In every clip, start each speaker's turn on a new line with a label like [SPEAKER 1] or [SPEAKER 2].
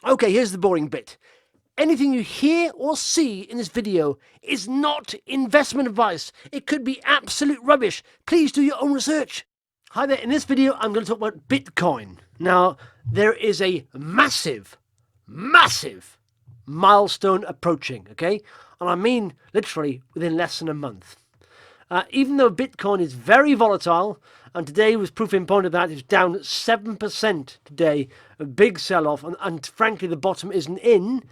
[SPEAKER 1] Okay, here's the boring bit. Anything you hear or see in this video is not investment advice. It could be absolute rubbish. Please do your own research. Hi there, in this video I'm going to talk about Bitcoin. Now, there is a massive milestone approaching, okay? And I mean literally within less than a month. Even though Bitcoin is very volatile, and today was proof in point of that, it's down 7% today, a big sell-off, and frankly the bottom isn't in.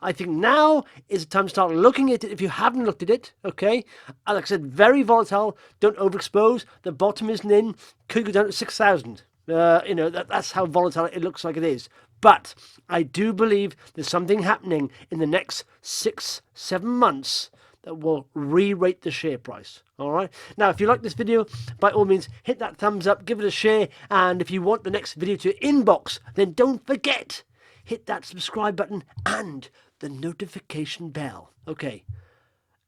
[SPEAKER 1] I think now is the time to start looking at it if you haven't looked at it, okay? Like I said, very volatile, don't overexpose, the bottom isn't in, could go down to 6,000. That's how volatile it looks like it is. But I do believe there's something happening in the next 6-7 months that will re-rate the share price. All right. Now, if you like this video, by all means, hit that thumbs up, give it a share. And if you want the next video to inbox, then don't forget, hit that subscribe button and the notification bell. Okay,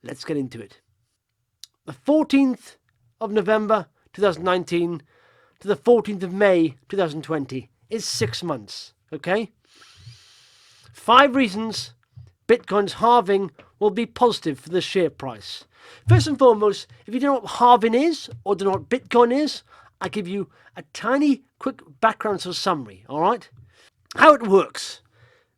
[SPEAKER 1] let's get into it. The 14th of November 2019 to the 14th of May 2020 is 6 months. Okay. 5 reasons Bitcoin's halving will be positive for the share price. First and foremost, if you don't know what halving is or don't know what Bitcoin is, I give you a tiny quick background sort of summary, all right? How it works.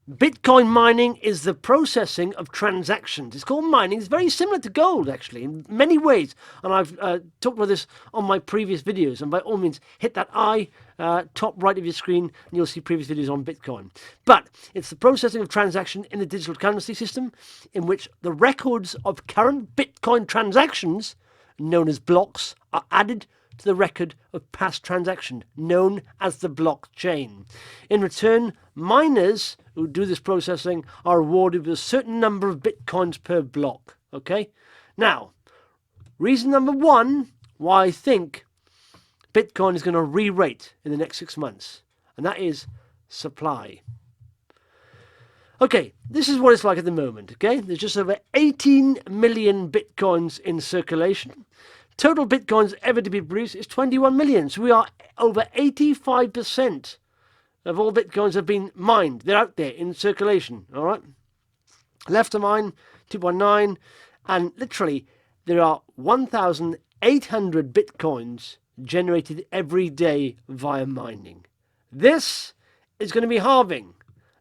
[SPEAKER 1] Bitcoin mining is the processing of transactions. It's called mining. It's very similar to gold, actually, in many ways. And I've talked about this on my previous videos. And by all means, hit that top right of your screen, and you'll see previous videos on Bitcoin. But it's the processing of transaction in the digital currency system, in which the records of current Bitcoin transactions, known as blocks, are added to the record of past transaction, known as the blockchain. In return, miners who do this processing are rewarded with a certain number of bitcoins per block. Okay? Now, reason number 1 why I think Bitcoin is going to re-rate in the next 6 months, and that is supply. Okay, this is what it's like at the moment, okay? There's just over 18 million bitcoins in circulation. Total bitcoins ever to be produced is 21 million. So we are over 85% of all bitcoins have been mined. They're out there in circulation, all right? Left to mine, 2.9. And literally, there are 1,800 bitcoins generated every day via mining. This is going to be halving.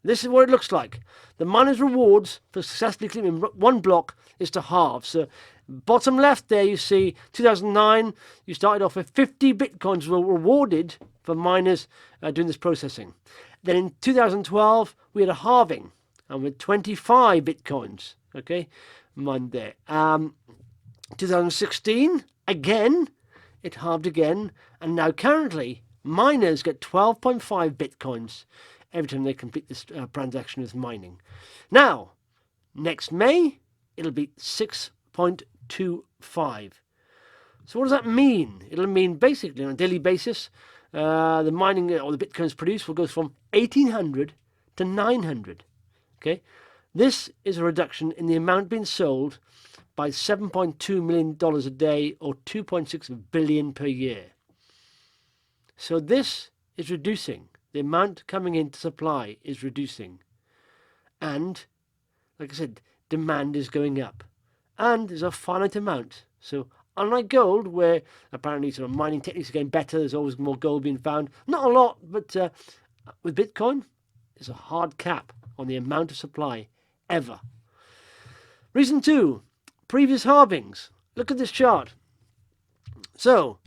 [SPEAKER 1] This is what it looks like. The miner's rewards for successfully clearing one block is to halve. So bottom left there, you see 2009, you started off with 50 bitcoins were rewarded for miners doing this processing. Then in 2012, we had a halving, and with 25 bitcoins, okay, mined there. 2016, again, it halved again, and now currently, miners get 12.5 bitcoins every time they complete this transaction with mining. Now, next May, it'll be 6.25. So what does that mean? It'll mean basically on a daily basis, the mining or the bitcoins produced will go from 1,800 to 900. Okay, this is a reduction in the amount being sold by $7.2 million a day, or 2.6 billion per year. So this is reducing. The amount coming into supply is reducing. And, like I said, demand is going up. And there's a finite amount. So, unlike gold, where apparently sort of mining techniques are getting better, there's always more gold being found. Not a lot, but with Bitcoin, there's a hard cap on the amount of supply ever. Reason 2, previous halvings. Look at this chart. So,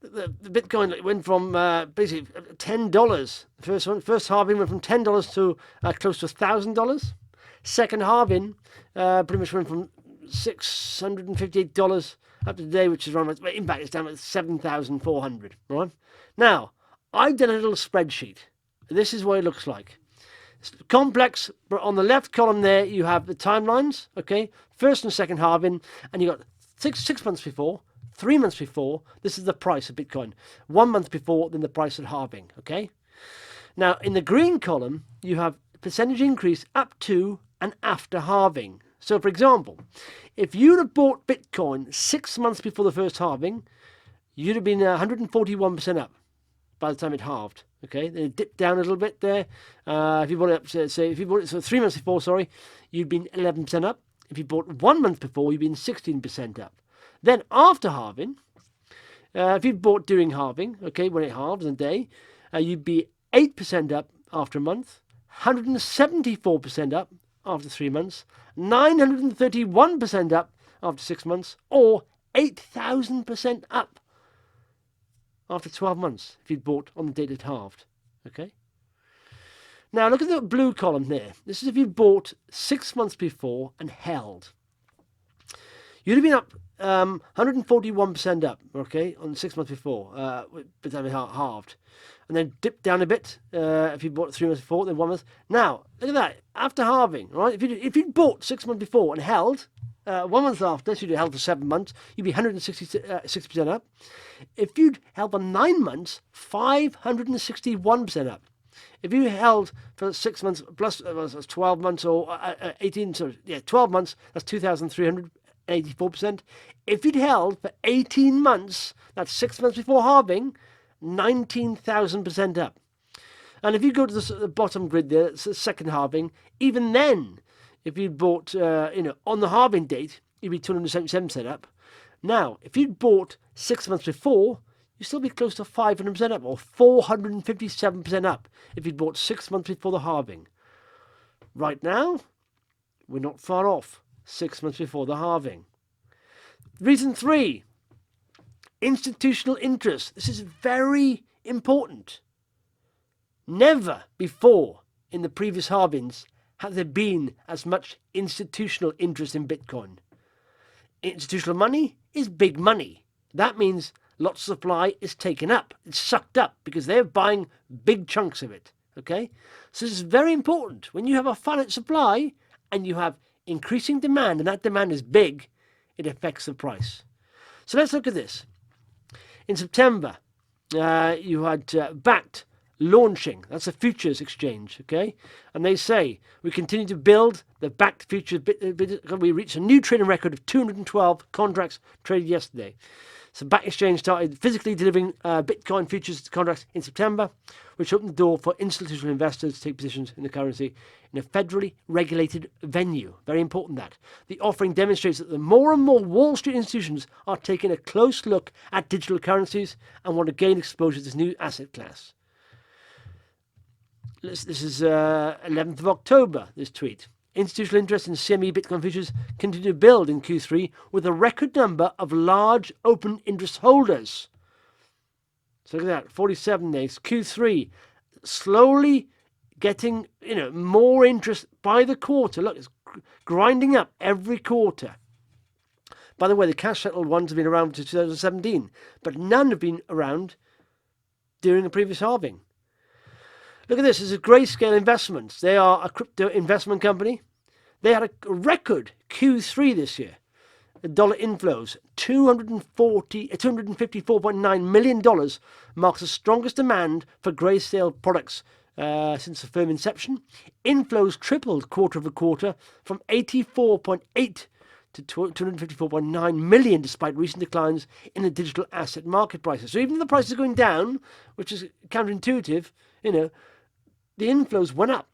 [SPEAKER 1] the Bitcoin went from basically $10. First halving went from $10 to close to $1,000. Second halving pretty much went from $658 up to today, which is around, in fact, it's down at $7,400. Right now, I've done a little spreadsheet. This is what it looks like. It's complex, but on the left column there, you have the timelines. Okay, first and second halving, and you got six months before. 3 months before, this is the price of Bitcoin. 1 month before, then the price at halving, okay? Now, in the green column, you have percentage increase up to and after halving. So, for example, if you'd have bought Bitcoin 6 months before the first halving, you'd have been 141% up. by the time it halved. Okay, then it dipped down a little bit there. If you bought it up, say if you bought it 3 months before, sorry, you'd been 11% up. If you bought 1 month before, you'd been 16% up. Then after halving, if you'd bought during halving, okay, when it halves in a day, you'd be 8% up after a month, 174% up after 3 months, 931% up after 6 months, or 8,000% up after 12 months if you'd bought on the date it halved. Okay. Now look at the blue column there. This is if you'd bought 6 months before and held. You'd have been up 141% up, okay, on 6 months before, by the time it halved. And then dipped down a bit if you bought 3 months before, then 1 month. Now, look at that. After halving, right, if you'd bought 6 months before and held, 1 month after, so you'd held for 7 months, you'd be 166% up. If you'd held for 9 months, 561% up. If you held for 6 months plus 12 months or 12 months, that's 2,384%. If you'd held for 18 months, that's 6 months before halving, 19,000% up. And if you go to the bottom grid there, it's the second halving, even then, if you'd bought, on the halving date, you'd be 277% up. Now, if you'd bought 6 months before, you'd still be close to 500% up, or 457% up, if you'd bought 6 months before the halving. Right now, we're not far off 6 months before the halving. Reason 3, institutional interest. This is very important. Never before in the previous halvings have there been as much institutional interest in Bitcoin. Institutional money is big money. That means lots of supply is taken up. It's sucked up because they're buying big chunks of it. Okay? So this is very important. When you have a finite supply and you have increasing demand and that demand is big, it affects the price. So let's look at this. In September, you had BACT launching. That's a futures exchange, okay? And they say, we continue to build the BACT futures. We reached a new trading record of 212 contracts traded yesterday. So BACT exchange started physically delivering Bitcoin futures contracts in September, which opened the door for institutional investors to take positions in the currency in a federally regulated venue. Very important that. The offering demonstrates that the more and more Wall Street institutions are taking a close look at digital currencies and want to gain exposure to this new asset class. This is 11th of October, this tweet. Institutional interest in CME Bitcoin futures continued to build in Q3 with a record number of large open interest holders. So look at that, 47 days. Q3, slowly getting more interest by the quarter. Look, it's grinding up every quarter. By the way, the cash settled ones have been around since 2017, but none have been around during the previous halving. Look at this. This is Grayscale Investments. They are a crypto investment company. They had a record Q3 this year. Dollar inflows, $254.9 million, marks the strongest demand for Grayscale products since the firm inception. Inflows tripled quarter over quarter from 84.8 to 254.9 million, despite recent declines in the digital asset market prices. So even though the price is going down, which is counterintuitive, the inflows went up.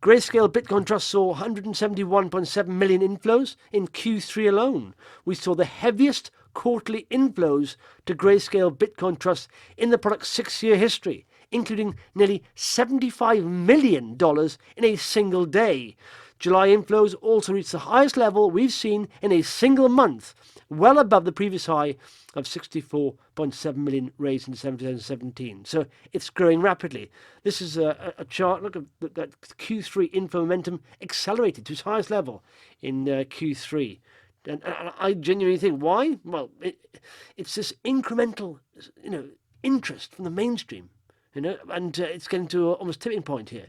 [SPEAKER 1] Grayscale Bitcoin Trust saw 171.7 million inflows in Q3 alone. We saw the heaviest quarterly inflows to Grayscale Bitcoin Trust in the product's 6-year history, including nearly $75 million in a single day. July inflows also reached the highest level we've seen in a single month, well above the previous high of 64.7 million raised in December 2017. So it's growing rapidly. This is a chart. Look at that Q3 inflow momentum accelerated to its highest level in Q3. And I genuinely think, why? Well, it's this incremental, interest from the mainstream, and it's getting to almost tipping point here.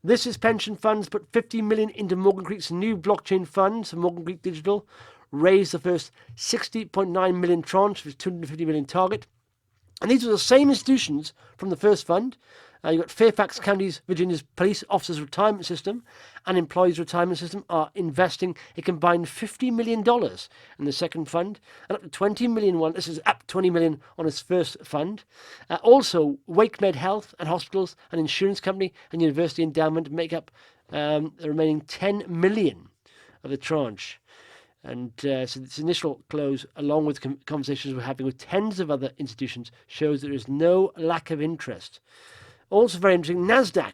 [SPEAKER 1] This is pension funds put 50 million into Morgan Creek's new blockchain fund. So Morgan Creek Digital raised the first 60.9 million tranche of its 250 million target. And these were the same institutions from the first fund You've got Fairfax County's Virginia's police officers retirement system and employees retirement system are investing a combined $50 million in the second fund and up to $20 million. This is up $20 million on its first fund. Also, Waite Health and hospitals, an insurance company and university endowment make up the remaining $10 million of the tranche. And so this initial close, along with conversations we're having with tens of other institutions, shows there is no lack of interest. Also very interesting, NASDAQ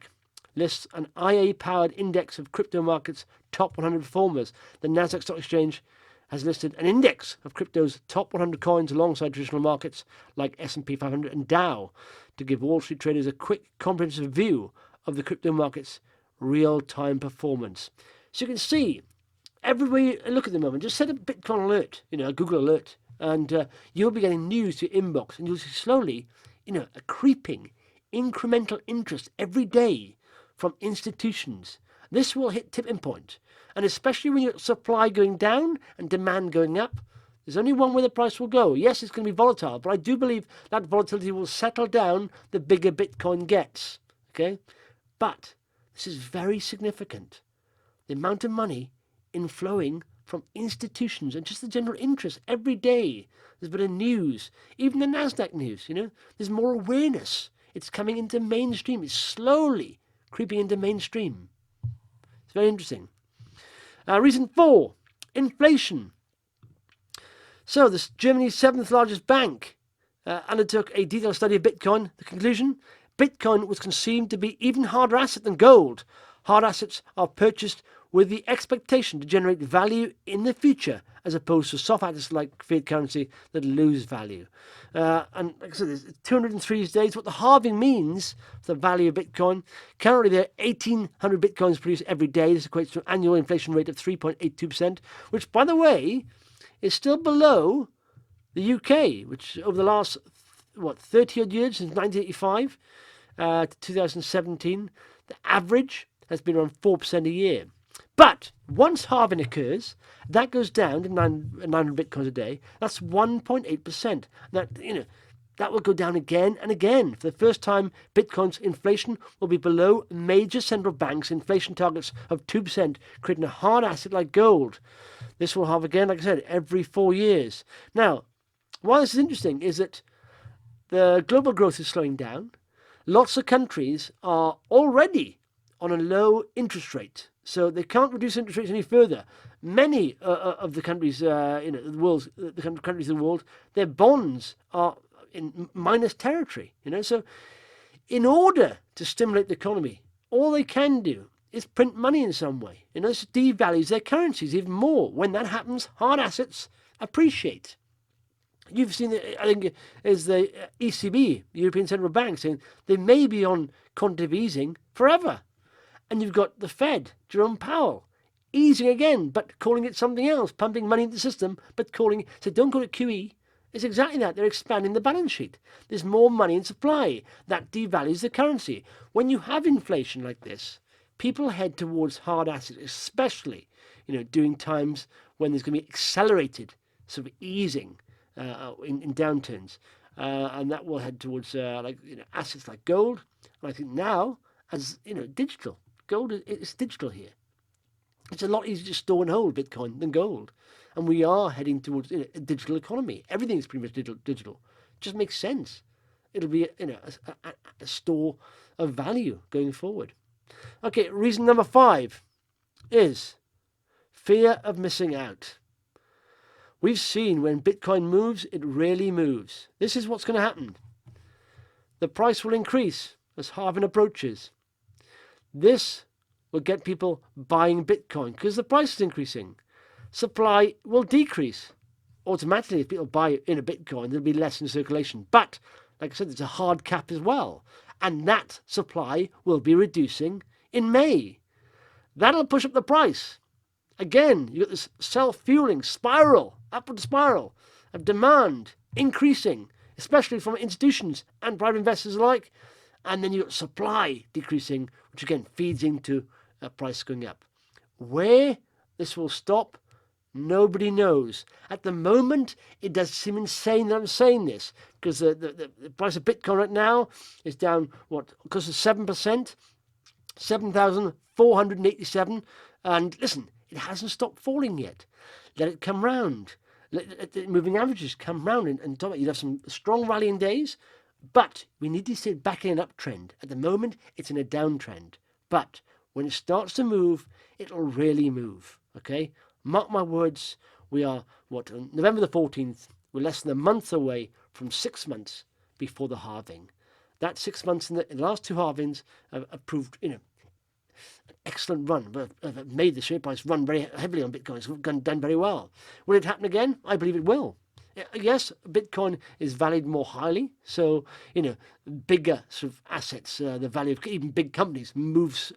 [SPEAKER 1] lists an IA-powered index of crypto markets' top 100 performers. The NASDAQ Stock Exchange has listed an index of crypto's top 100 coins alongside traditional markets like S&P 500 and Dow to give Wall Street traders a quick, comprehensive view of the crypto market's real-time performance. So you can see, everywhere you look at the moment, just set a Bitcoin alert, a Google alert, and you'll be getting news to your inbox, and you'll see slowly, a creeping, incremental interest every day from institutions. This will hit tipping point, and especially when you have supply going down and demand going up, there's only one way the price will go. Yes, it's going to be volatile, but I do believe that volatility will settle down the bigger Bitcoin gets. Okay, but this is very significant. The amount of money inflowing from institutions and just the general interest every day. There's a bit of news, even the NASDAQ news, there's more awareness. It's coming into mainstream. It's slowly creeping into mainstream. It's very interesting. Reason 4, inflation. So this Germany's 7th largest bank undertook a detailed study of Bitcoin. The conclusion, Bitcoin was conceived to be even harder asset than gold. Hard assets are purchased with the expectation to generate value in the future, as opposed to soft assets like fiat currency that lose value. And like I said, there's 203 days. What the halving means for the value of Bitcoin. Currently, there are 1,800 Bitcoins produced every day. This equates to an annual inflation rate of 3.82%, which, by the way, is still below the UK, which over the last, 30-odd years, since 1985 to 2017, the average has been around 4% a year. But once halving occurs, that goes down to 900 Bitcoins a day. That's 1.8%. That will go down again and again. For the first time, Bitcoin's inflation will be below major central banks' inflation targets of 2%, creating a hard asset like gold. This will halve again, like I said, every 4 years. Now, why this is interesting is that the global growth is slowing down. Lots of countries are already on a low interest rate, so they can't reduce interest rates any further. Many of the countries, the countries of the world, their bonds are in minus territory. So in order to stimulate the economy, all they can do is print money in some way. This devalues their currencies even more. When that happens, hard assets appreciate. You've seen, I think, is the ECB, European Central Bank, saying they may be on quantitative easing forever. And you've got the Fed, Jerome Powell, easing again, but calling it something else, pumping money into the system, but calling it, so don't call it QE. It's exactly that. They're expanding the balance sheet. There's more money in supply. That devalues the currency. When you have inflation like this, people head towards hard assets, especially, during times when there's going to be accelerated sort of easing in downturns. And that will head towards assets like gold. And I think now, as digital. Gold is digital here. It's a lot easier to store and hold Bitcoin than gold. And we are heading towards a digital economy. Everything's pretty much digital. Just makes sense. It'll be a store of value going forward. Okay, reason number 5 is fear of missing out. We've seen when Bitcoin moves, it really moves. This is what's going to happen. The price will increase as halving approaches. This will get people buying Bitcoin because the price is increasing. Supply will decrease. Automatically, if people buy in a Bitcoin, there'll be less in circulation. But, like I said, there's a hard cap as well. And that supply will be reducing in May. That'll push up the price. Again, you've got this self-fueling spiral, upward spiral of demand increasing, especially from institutions and private investors alike. And then you've got supply decreasing, which again feeds into price going up. Where this will stop, Nobody knows. At the moment, it does seem insane that I'm saying this, because the price of Bitcoin right now is down, what, close to 7%, 7,487. And listen, it hasn't stopped falling yet. Let it come round. Let the moving averages come round, and you'll have some strong rallying days, but we need to see it back in an uptrend. At the moment, it's in a downtrend. But when it starts to move, it'll really move. Okay? Mark my words, we are, what, on November the 14th, we're less than a month away from 6 months before the halving. That 6 months in the last two halvings have proved, an excellent run, but have made the share price run very heavily on Bitcoin. It's done very well. Will it happen again? I believe it will. Yes, Bitcoin is valued more highly, so bigger sort of assets, the value of even big companies moves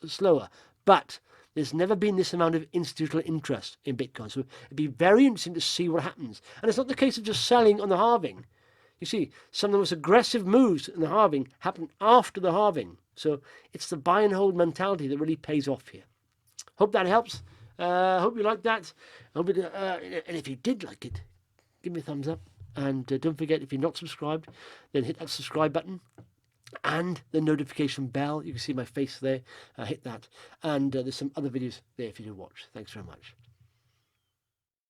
[SPEAKER 1] slower. But there's never been this amount of institutional interest in Bitcoin, so it'd be very interesting to see what happens. And it's not the case of just selling on the halving. You see, some of the most aggressive moves in the halving happen after the halving. So it's the buy and hold mentality that really pays off here. Hope that helps. Hope you liked that. And if you did like it, give me a thumbs up. And don't forget, if you're not subscribed, then hit that subscribe button and the notification bell. You can see my face there. Hit that. And there's some other videos there for you to watch. Thanks very much.